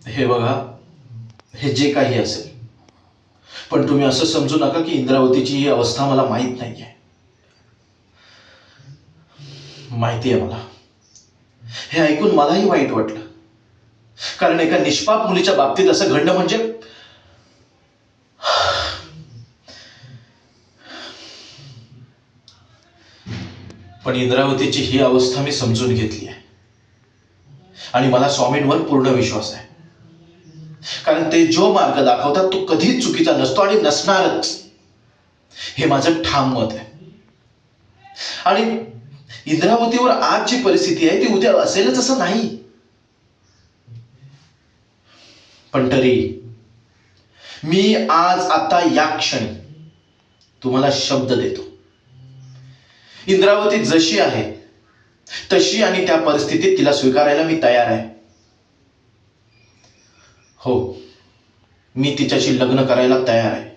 हे बघा, हे जे काही असेल, पण तुम्ही असं समजू नका की इंद्रावतीची ही अवस्था मला माहीत नाहीये. माहिती आहे मला. हे ऐकून मलाही वाईट वाटलं, कारण एका निष्पाप मुलीच्या बाबतीत असं घडणं म्हणजे पण इंद्रावतीची ही अवस्था मी समजून घेतली आहे आणि मला स्वामींवर पूर्ण विश्वास आहे. कारण ते जो मार्ग दाखवतात तो कधीच चुकीचा नसतो आणि नसणारच, हे माझं ठाम मत आहे. आणि इंद्रावतीवर आज जी परिस्थिती आहे ती उद्या असेलच असं नाही. पण तरी मी आज आता या क्षणी तुम्हाला शब्द देतो, इंद्रावती जशी आहे तशी आणि त्या परिस्थितीत तिला स्वीकारायला मी तयार आहे. हो, मी तिच्याशी लग्न करायला तयार आहे.